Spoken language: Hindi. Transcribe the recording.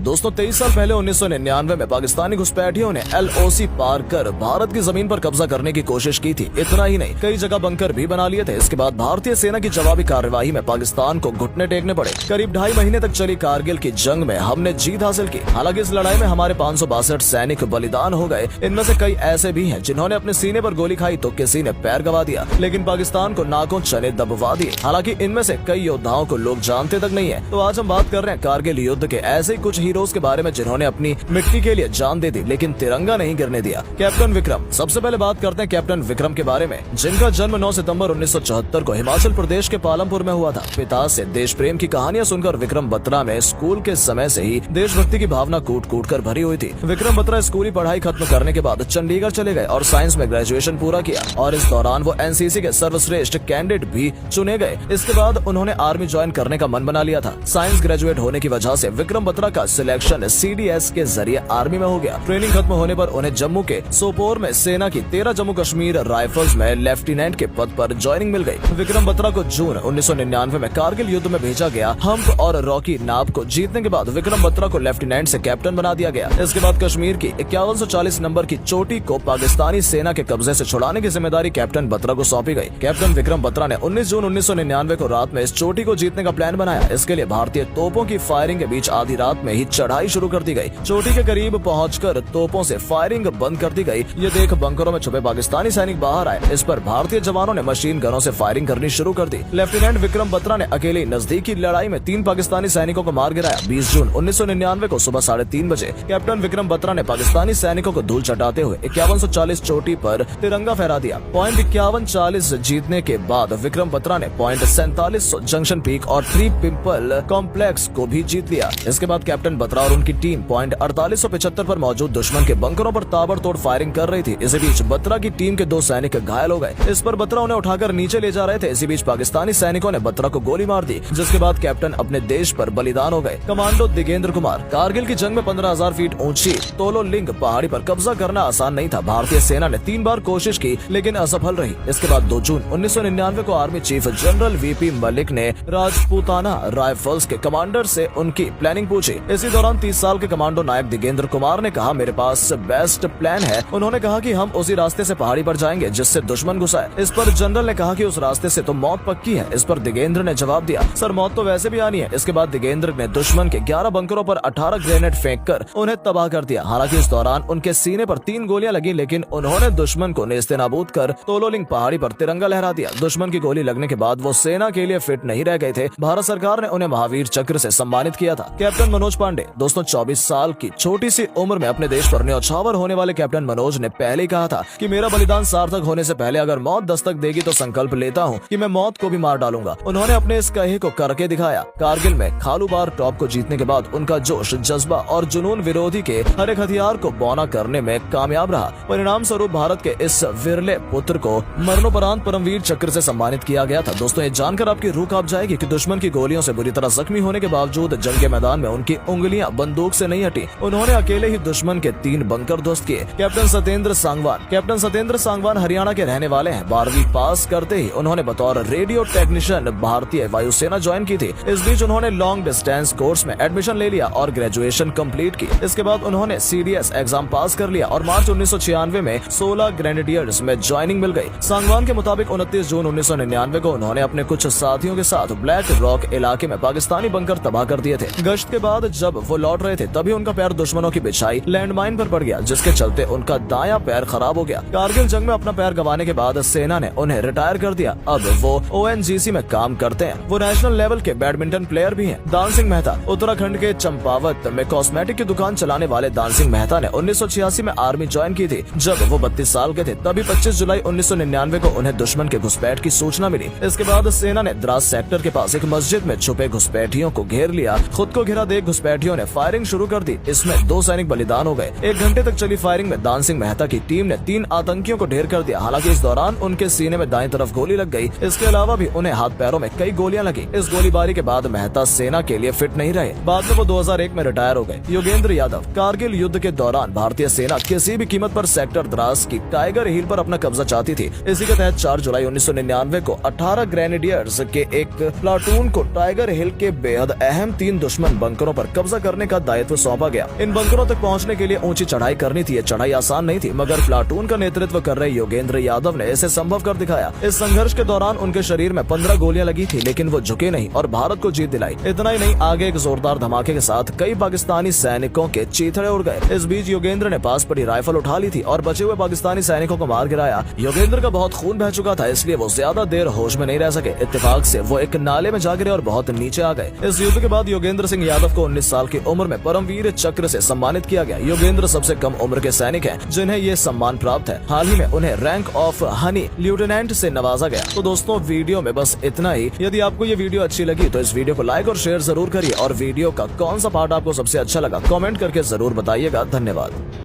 दोस्तों 23 साल पहले 1999 में पाकिस्तानी घुसपैठियों ने LOC पार कर भारत की जमीन पर कब्जा करने की कोशिश की थी। इतना ही नहीं, कई जगह बंकर भी बना लिए थे। इसके बाद भारतीय सेना की जवाबी कार्यवाही में पाकिस्तान को घुटने टेकने पड़े। करीब 2.5 महीने तक चली कारगिल की जंग में हमने जीत हासिल की। हालांकि इस लड़ाई में हमारे 562 सैनिक बलिदान हो गए। इनमें से कई ऐसे भी हैं जिन्होंने अपने सीने पर गोली खाई तो किसी ने पैर गवा दिया, लेकिन पाकिस्तान को नाकों चने दबवा दिए। हालांकि इनमें से कई योद्धाओं को लोग जानते तक नहीं है। तो आज हम बात कर रहे हैं कारगिल युद्ध के ऐसे ही कुछ हीरोज के बारे में जिन्होंने अपनी मिट्टी के लिए जान दे दी, लेकिन तिरंगा नहीं गिरने दिया। कैप्टन विक्रम। सबसे पहले बात करते हैं कैप्टन विक्रम के बारे में, जिनका जन्म 9 सितंबर 1974 को हिमाचल प्रदेश के पालमपुर में हुआ था। पिता से देश प्रेम की कहानियां सुनकर विक्रम बत्रा में स्कूल के समय से ही देशभक्ति की भावना कूट कूट कर भरी हुई थी। विक्रम बत्रा स्कूली पढ़ाई खत्म करने के बाद चंडीगढ़ चले गए और साइंस में ग्रेजुएशन पूरा किया और इस दौरान वो NCC के सर्वश्रेष्ठ कैंडिडेट भी चुने गए। इसके बाद उन्होंने आर्मी ज्वाइन करने का मन बना लिया था। साइंस ग्रेजुएट होने की वजह से विक्रम बत्रा का सिलेक्शन CDS के जरिए आर्मी में हो गया। ट्रेनिंग खत्म होने पर उन्हें जम्मू के सोपोर में सेना की 13 जम्मू कश्मीर राइफल्स में लेफ्टिनेंट के पद पर ज्वाइनिंग मिल गई। विक्रम बत्रा को जून 1999 में कारगिल युद्ध में भेजा गया। हम्प और रॉकी नाब को जीतने के बाद विक्रम बत्रा को लेफ्टिनेंट से कैप्टन बना दिया गया। इसके बाद कश्मीर की 5140 नंबर की चोटी को पाकिस्तानी सेना के कब्जे से छुड़ाने की जिम्मेदारी कैप्टन बत्रा को सौंपी गई। कैप्टन विक्रम बत्रा ने 19 जून 1999 को रात में इस चोटी को जीतने का प्लान बनाया। इसके लिए भारतीय तोपों की फायरिंग के बीच आधी रात में ही चढ़ाई शुरू कर दी गई। चोटी के करीब पहुंचकर तोपों से फायरिंग बंद कर दी गई। ये देख बंकरों में छुपे पाकिस्तानी सैनिक बाहर आए। इस पर भारतीय जवानों ने मशीन गनों से फायरिंग करनी शुरू कर दी। लेफ्टिनेंट विक्रम बत्रा ने अकेले नजदीकी लड़ाई में 3 पाकिस्तानी सैनिकों को मार गिराया। 20 जून 1999 को सुबह 3:30 बजे कैप्टन विक्रम बत्रा ने पाकिस्तानी सैनिकों को धूल चटाते हुए 5140 चोटी पर तिरंगा फहरा दिया। पॉइंट 5140 जीतने के बाद विक्रम बत्रा ने पॉइंट 4700 जंक्शन पीक और 3 पिंपल कॉम्प्लेक्स को भी जीत लिया। इसके बाद कैप्टन बत्रा और उनकी टीम पॉइंट 4875 पर मौजूद दुश्मन के बंकरों पर ताबड़तोड़ फायरिंग कर रही थी। इसी बीच बत्रा की टीम के 2 सैनिक घायल हो गए। इस पर बत्रा उन्हें उठाकर नीचे ले जा रहे थे। इसी बीच पाकिस्तानी सैनिकों ने बत्रा को गोली मार दी, जिसके बाद कैप्टन अपने देश पर बलिदान हो गए। कमांडो दिगेंद्र कुमार। कारगिल की जंग में 15,000 फीट ऊंची तोलो लिंग पहाड़ी पर कब्जा करना आसान नहीं था। भारतीय सेना ने 3 बार कोशिश की लेकिन असफल रही। इसके बाद 2 जून 1999 को army chief general VP Malik ने राजपूताना राइफल्स के कमांडर से उनकी प्लानिंग पूछी। इसी दौरान 30 साल के कमांडो नायक दिगेंद्र कुमार ने कहा, मेरे पास बेस्ट प्लान है। उन्होंने कहा कि हम उसी रास्ते से पहाड़ी पर जाएंगे जिससे दुश्मन घुसा है। इस पर जनरल ने कहा कि उस रास्ते से तो मौत पक्की है। इस पर दिगेंद्र ने जवाब दिया, सर मौत तो वैसे भी आनी है। इसके बाद दिगेंद्र ने दुश्मन के 11 बंकरों पर 18 ग्रेनेड फेंककर उन्हें तबाह कर दिया। हालांकि इस दौरान उनके सीने पर 3 गोलियां लगी, लेकिन उन्होंने दुश्मन को नेस्तनाबूद कर तोलोलिंग पहाड़ी पर तिरंगा लहरा दिया। दुश्मन की गोली लगने के बाद वो सेना के लिए फिट नहीं रह गए थे। भारत सरकार ने उन्हें महावीर चक्र से सम्मानित किया था। कैप्टन मनोज पांडे। दोस्तों 24 साल की छोटी सी उम्र में अपने देश पर न्यौछावर होने वाले कैप्टन मनोज ने पहले ही कहा था कि मेरा बलिदान सार्थक होने से पहले अगर मौत दस्तक देगी तो संकल्प लेता हूं कि मैं मौत को भी मार डालूंगा। उन्होंने अपने इस कहे को करके दिखाया। कारगिल में खालूबार टॉप को जीतने के बाद उनका जोश, जज्बा और जुनून विरोधी के हर एक हथियार को बौना करने में कामयाब रहा। परिणाम स्वरूप भारत के इस विरले पुत्र को मरणोपरांत परमवीर चक्र से सम्मानित किया गया था। दोस्तों ये जानकर आपकी रूह कांप जाएगी कि दुश्मन की गोलियों से बुरी तरह जख्मी होने के बावजूद जंग के मैदान में उनकी उंगलियां बंदूक से नहीं हटी। उन्होंने अकेले ही दुश्मन के 3 बंकर ध्वस्त किए। कैप्टन सत्येंद्र सांगवान। कैप्टन सत्येंद्र सांगवान हरियाणा के रहने वाले हैं। 12वीं पास करते ही उन्होंने बतौर रेडियो टेक्नीशियन भारतीय वायुसेना ज्वाइन की थी। इस बीच उन्होंने लॉन्ग डिस्टेंस कोर्स में एडमिशन ले लिया और ग्रेजुएशन कंप्लीट की। इसके बाद उन्होंने CDS एग्जाम पास कर लिया और मार्च 1996 में 16 ग्रेनेडियर्स में ज्वाइनिंग मिल गई। सांगवान के मुताबिक 29 जून 1999 को उन्होंने अपने कुछ साथियों के साथ ब्लैक रॉक इलाके में पाकिस्तानी बंकर तबाह कर दिए थे। गश्त के बाद जब वो लौट रहे थे तभी उनका पैर दुश्मनों की बिछाई लैंडमाइन पर पड़ गया, जिसके चलते उनका दायां पैर खराब हो गया। कारगिल जंग में अपना पैर गंवाने के बाद सेना ने उन्हें रिटायर कर दिया। अब वो ONGC में काम करते हैं। वो नेशनल लेवल के बैडमिंटन प्लेयर भी हैं। दान सिंह मेहता। उत्तराखंड के चंपावत में कॉस्मेटिक की दुकान चलाने वाले दान सिंह मेहता ने 1986 में आर्मी ज्वाइन की थी। जब वो 32 साल के थे तभी 25 जुलाई 1999 को उन्हें दुश्मन के घुसपैठ की सूचना मिली। इसके बाद सेना ने द्रास सेक्टर के पास एक मस्जिद में छुपे घुसपैठियों को घेर लिया। खुद को घिरा देख घुसपैठियों ने फायरिंग शुरू कर दी। इसमें 2 सैनिक बलिदान हो गए। 1 घंटे तक चली फायरिंग में दान सिंह मेहता की टीम ने 3 आतंकियों को ढेर कर दिया। हालांकि इस दौरान उनके सीने में दाएं तरफ गोली लग गई। इसके अलावा भी उन्हें हाथ पैरों में कई गोलियां लगी। इस गोलीबारी के बाद मेहता सेना के लिए फिट नहीं रहे। बाद में वो 2001 में रिटायर हो गए। योगेंद्र यादव। कारगिल युद्ध के दौरान भारतीय सेना किसी भी कीमत पर सेक्टर द्रास की टाइगर हिल पर अपना कब्जा चाहती थी। इसी के तहत 4 जुलाई 1999 को 18 ग्रेनेडियर्स के एक प्लाटून को टाइगर हिल के बेहद अहम 3 दुश्मन बंकरों पर कब्जा कब्जा करने का दायित्व सौंपा गया। इन बंकरों तक पहुंचने के लिए ऊंची चढ़ाई करनी थी। ये चढ़ाई आसान नहीं थी, मगर प्लाटून का नेतृत्व कर रहे योगेंद्र यादव ने इसे संभव कर दिखाया। इस संघर्ष के दौरान उनके शरीर में 15 गोलियां लगी थी, लेकिन वो झुके नहीं और भारत को जीत दिलाई। इतना ही नहीं, आगे एक जोरदार धमाके के साथ कई पाकिस्तानी सैनिकों के चीथड़े उड़ गए। इस बीच योगेंद्र ने पास पड़ी राइफल उठा ली थी और बचे हुए पाकिस्तानी सैनिकों को मार गिराया। योगेंद्र का बहुत खून बह चुका था, इसलिए वो ज्यादा देर होश में नहीं रह सके। इत्तेफाक से वो एक नाले में जा गिरे और बहुत नीचे आ गए। इस युद्ध के बाद योगेंद्र सिंह यादव को 19 साल की उम्र में परमवीर चक्र से सम्मानित किया गया। योगेंद्र सबसे कम उम्र के सैनिक हैं जिन्हें ये सम्मान प्राप्त है। हाल ही में उन्हें रैंक ऑफ हनी लेफ्टिनेंट से नवाजा गया। तो दोस्तों, वीडियो में बस इतना ही। यदि आपको ये वीडियो अच्छी लगी तो इस वीडियो को लाइक और शेयर जरूर करिए और वीडियो का कौन सा पार्ट आपको सबसे अच्छा लगा कमेंट करके जरूर बताइएगा। धन्यवाद।